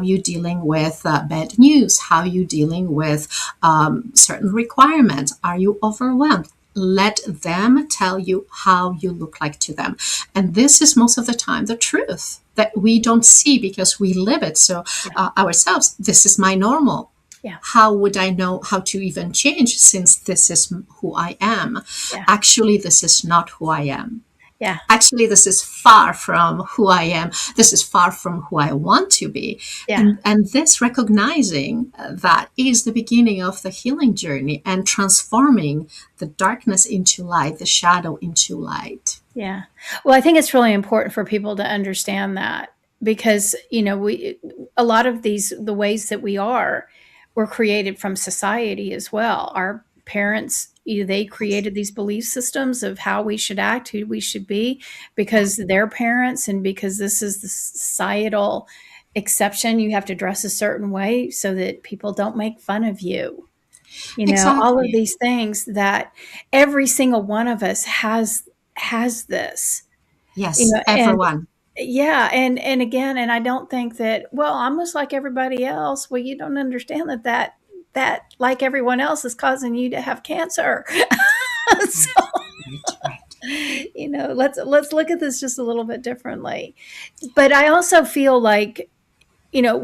you dealing with bad news? How you dealing with certain requirements? Are you overwhelmed? let them tell you how you look like to them. And this is most of the time the truth that we don't see because we live it. So ourselves, this is my normal. Yeah. How would I know how to even change since this is who I am? Yeah. Actually, this is not who I am. Yeah. Actually, this is far from who I am. This is far from who I want to be. Yeah. And this recognizing that is the beginning of the healing journey and transforming the darkness into light, the shadow into light. Yeah. Well, I think it's really important for people to understand that because, a lot of the ways that we are, were created from society as well. Our parents, they created these belief systems of how we should act, who we should be, because they're parents and because this is the societal exception. You have to dress a certain way so that people don't make fun of you. All of Exactly. these things that every single one of us has this, Yes, and everyone. yeah, and again, and I don't think that, well, I'm just like everybody else. Well, you don't understand that like everyone else is causing you to have cancer. So, Right, right, right. let's look at this just a little bit differently. But I also feel like,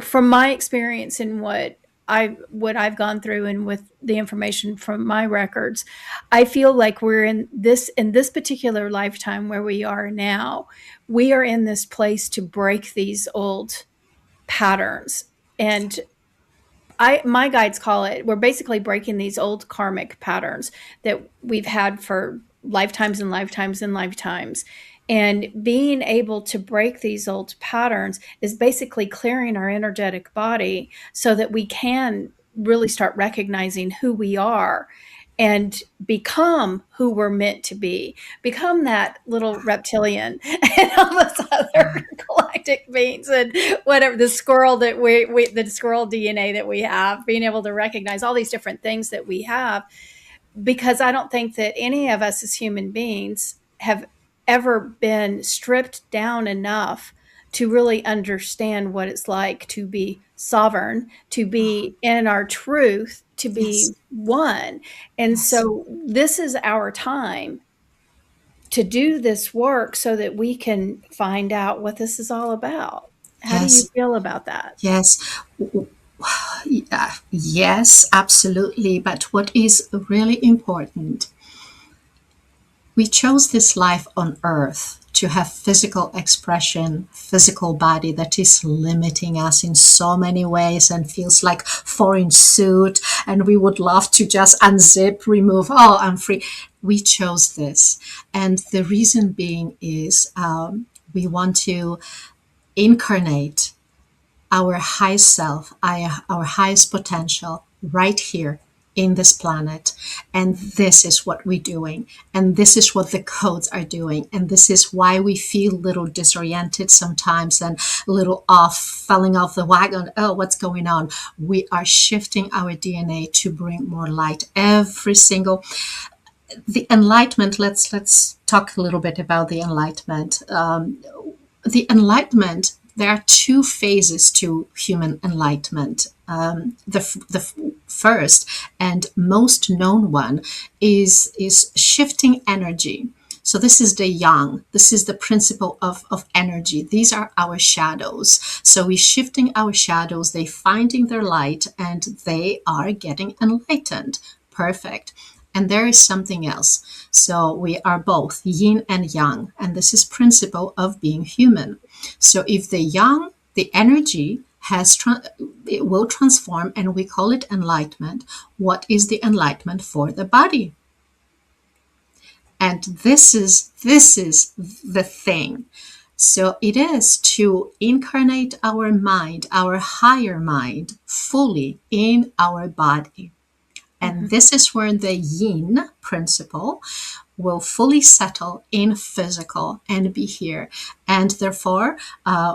from my experience and what I've gone through and with the information from my records, I feel like we're in this particular lifetime where we are now, we are in this place to break these old patterns. And my guides call it, we're basically breaking these old karmic patterns that we've had for lifetimes and lifetimes and lifetimes. And being able to break these old patterns is basically clearing our energetic body so that we can really start recognizing who we are and become who we're meant to be, become that little reptilian and all those other galactic beings and whatever, the squirrel that the squirrel DNA that we have, being able to recognize all these different things that we have, because I don't think that any of us as human beings have ever been stripped down enough to really understand what it's like to be sovereign, to be in our truth, to be Yes, one. And yes, so this is our time to do this work so that we can find out what this is all about. How do you yes, feel about that? yes. Yeah, yes, absolutely. But what is really important, we chose this life on earth to have physical expression, physical body that is limiting us in so many ways and feels like foreign suit. And we would love to just unzip, remove, oh, I'm free. We chose this. And the reason being is we want to incarnate our highest self, our highest potential right here in this planet. And this is what we're doing. And this is what the codes are doing. And this is why we feel a little disoriented sometimes and a little off, falling off the wagon. Oh, what's going on? We are shifting our DNA to bring more light. Every single the enlightenment. Let's talk a little bit about the enlightenment. The enlightenment, there are two phases to human enlightenment. The first and most known one is shifting energy. So this is the yang. This is the principle of energy. These are our shadows. So we're shifting our shadows. They finding their light and they are getting enlightened. Perfect. And there is something else. So we are both yin and yang. And this is principle of being human. So if the yang, the energy it will transform and we call it enlightenment. What is the enlightenment for the body? And this is the thing. So it is to incarnate our mind, our higher mind, fully in our body. And this is where the yin principle will fully settle in physical and be here. And therefore,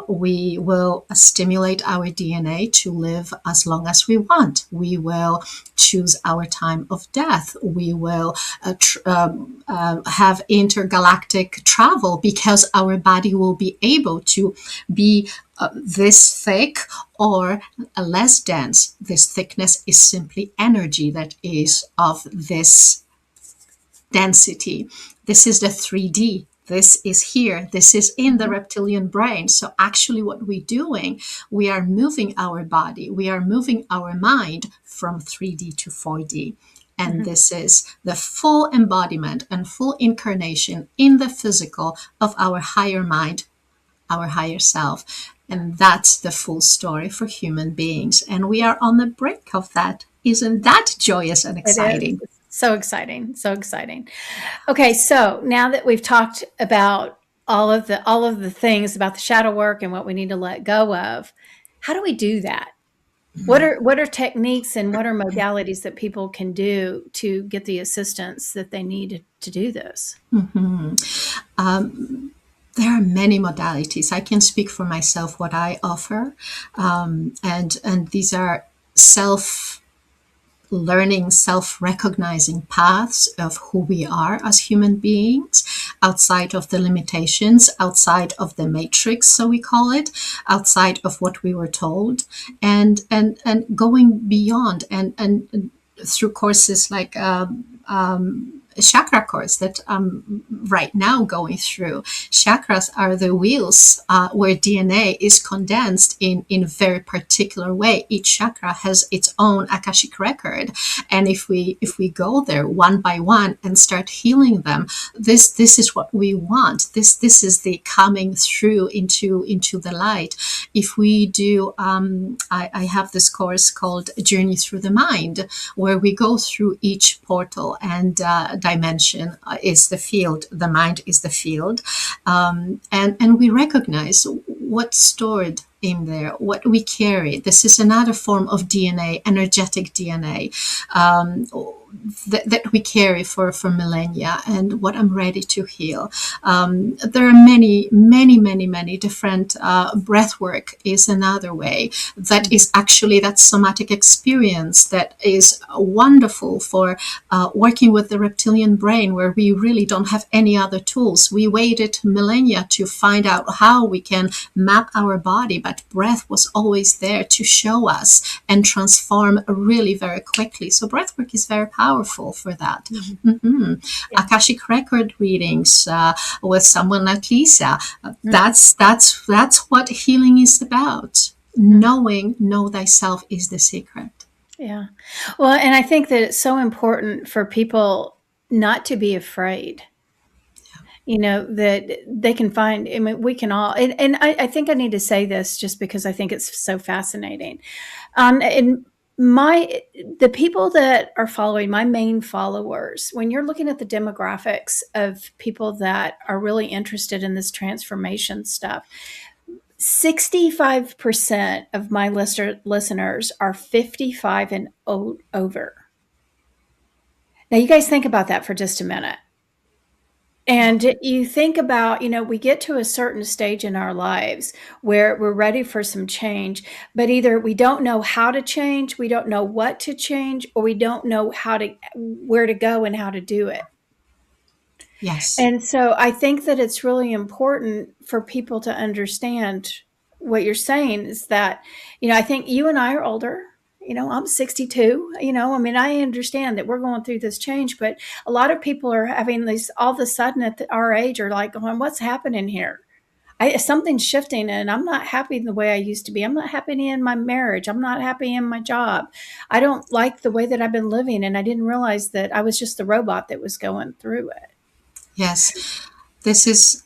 we will stimulate our DNA to live as long as we want. We will choose our time of death. We will have intergalactic travel because our body will be able to be this thick or less dense. This thickness is simply energy that is of this density. This is the 3D. This is here. This is in the reptilian brain. So actually what we're doing, we are moving our body. We are moving our mind from 3D to 4D. And this is the full embodiment and full incarnation in the physical of our higher mind, our higher self. And that's the full story for human beings. And we are on the brink of that. Isn't that joyous and exciting? It is. So exciting. So exciting. Okay, so now that we've talked about all of the things about the shadow work and what we need to let go of, how do we do that? What are techniques and what are modalities that people can do to get the assistance that they need to do this? There are many modalities. I can speak for myself what I offer, and these are self-learning, self-recognizing paths of who we are as human beings, outside of the limitations, outside of the matrix, so we call it, outside of what we were told, and going beyond, and through courses like chakra course that I'm right now going through. Chakras are the wheels where DNA is condensed in a very particular way. Each chakra has its own Akashic record, and if we go there one by one and start healing them, this is what we want. This is the coming through into the light. If we do, I have this course called Journey Through the Mind, where we go through each portal and dimension is the field, the mind is the field, and we recognize what's stored in there, what we carry. This is another form of DNA, energetic DNA, that we carry for millennia, and what I'm ready to heal. There are many different breath work is another way that is actually that somatic experience that is wonderful for working with the reptilian brain, where we really don't have any other tools. We waited millennia to find out how we can map our body, but breath was always there to show us and transform really very quickly. So breath work is very powerful for that. Yeah. Akashic record readings with someone like Lisa. That's what healing is about. Know thyself is the secret. Yeah. Well, and I think that it's so important for people not to be afraid. That they can find, I mean, we can all, and I think I need to say this just because I think it's so fascinating. And the people that are following, my main followers, when you're looking at the demographics of people that are really interested in this transformation stuff, 65% of my listeners are 55 and over. Now, you guys think about that for just a minute. And you think about, we get to a certain stage in our lives where we're ready for some change, but either we don't know how to change, we don't know what to change, or we don't know where to go and how to do it. Yes. And so I think that it's really important for people to understand what you're saying is that, I think you and I are older. I'm 62, I mean, I understand that we're going through this change, but a lot of people are having these all of a sudden at our age are like going, what's happening here? Something's shifting and I'm not happy the way I used to be. I'm not happy in my marriage. I'm not happy in my job. I don't like the way that I've been living. And I didn't realize that I was just the robot that was going through it. Yes, this is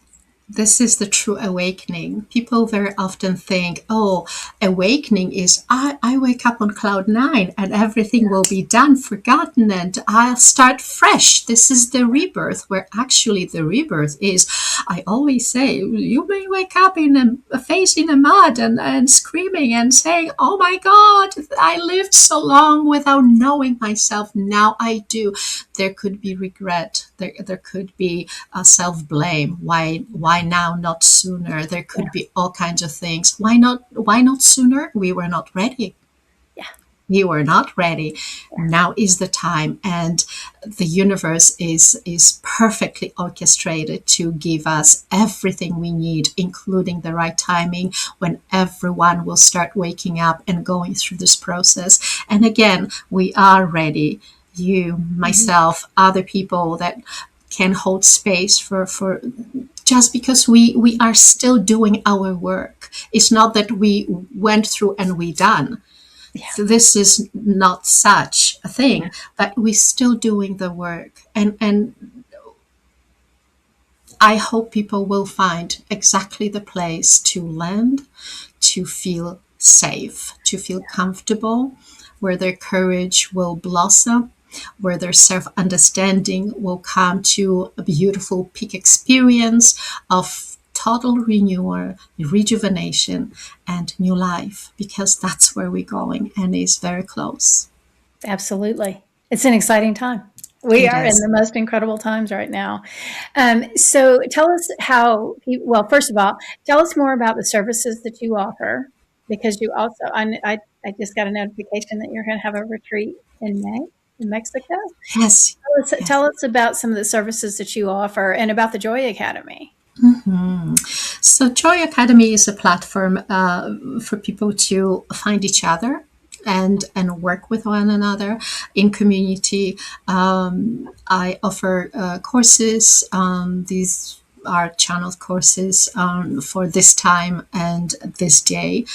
the true awakening. People very often think, awakening is I wake up on cloud 9 and everything will be done, forgotten, and I'll start fresh. This is the rebirth, where actually the rebirth is, I always say, you may wake up in a face in the mud and screaming and saying, oh my God, I lived so long without knowing myself. Now I do. There could be regret. There could be self-blame. Why now, not sooner? There could be all kinds of things. Why not sooner? We were not ready. We were not ready. Now is the time, and the universe is perfectly orchestrated to give us everything we need, including the right timing when everyone will start waking up and going through this process. And again, we are ready. you, myself, other people that can hold space for just because we are still doing our work. It's not that we went through and we done. Yeah. So this is not such a thing, but we're still doing the work. And I hope people will find exactly the place to land, to feel safe, to feel comfortable, where their courage will blossom, where their self understanding will come to a beautiful peak experience of total renewal, rejuvenation, and new life, because that's where we're going and is very close. Absolutely. It's an exciting time. We It are in is. the most incredible times right now. So tell us well, first of all, tell us more about the services that you offer, because you also, I just got a notification that you're going to have a retreat in May in Mexico. Yes. Tell Yes. us about some of the services that you offer and about the Joy Academy. So Joy Academy is a platform for people to find each other and work with one another in community. I offer courses. These are channeled courses for this time and this day,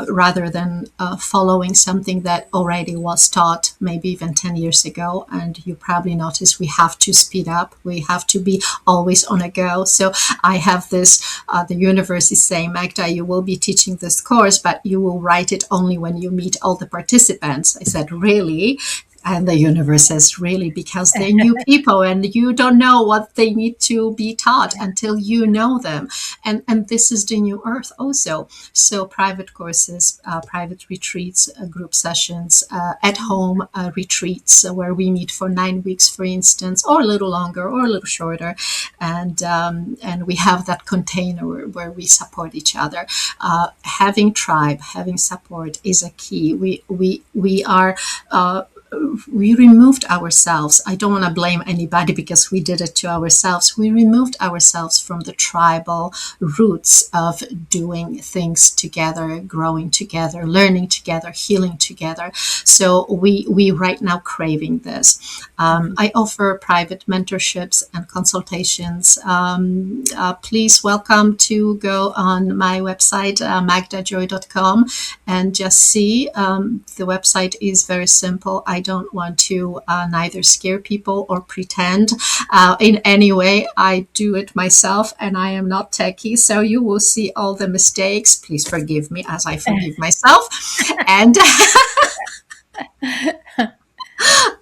rather than following something that already was taught maybe even 10 years ago. And you probably notice we have to speed up. We have to be always on a go. So I have this, the universe is saying, Magda, you will be teaching this course, but you will write it only when you meet all the participants. I said, really? And the universe says, really, because they're new people and you don't know what they need to be taught until you know them. And this is the new earth also. So private courses, private retreats, group sessions, at home retreats where we meet for 9 weeks, for instance, or a little longer or a little shorter. And we have that container where we support each other. Having tribe, having support is a key. We are we removed ourselves. I don't want to blame anybody because we did it to ourselves. We removed ourselves from the tribal roots of doing things together, growing together, learning together, healing together. So we right now craving this. I offer private mentorships and consultations. Please welcome to go on my website, magdajoy.com, and just see. The website is very simple. I don't want to neither scare people or pretend in any way. I do it myself and I am not techie. So you will see all the mistakes. Please forgive me as I forgive myself. And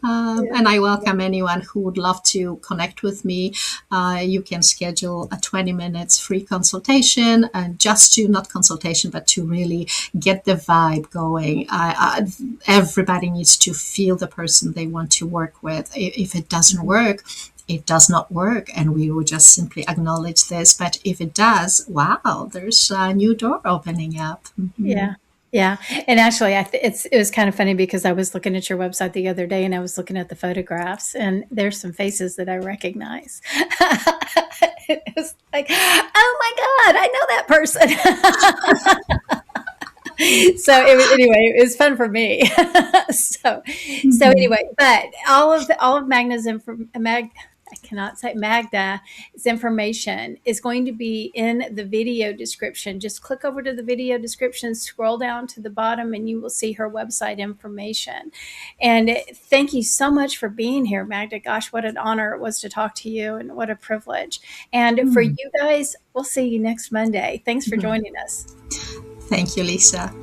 and I welcome anyone who would love to connect with me. You can schedule a 20 minutes free consultation, and just to, not consultation, but to really get the vibe going. Everybody needs to feel the person they want to work with. If it doesn't work, it does not work, and we will just simply acknowledge this. But if it does, wow, there's a new door opening up. Yeah. Yeah. And actually, it was kind of funny because I was looking at your website the other day and I was looking at the photographs and there's some faces that I recognize. It was like, oh my God, I know that person. So anyway, it was fun for me. So anyway, but all of Magna's I cannot say Magda's information is going to be in the video description. Just click over to the video description, scroll down to the bottom, and you will see her website information. And thank you so much for being here, Magda. Gosh, what an honor it was to talk to you, and what a privilege. And for you guys, we'll see you next Monday. Thanks for joining us. Thank you, Lisa.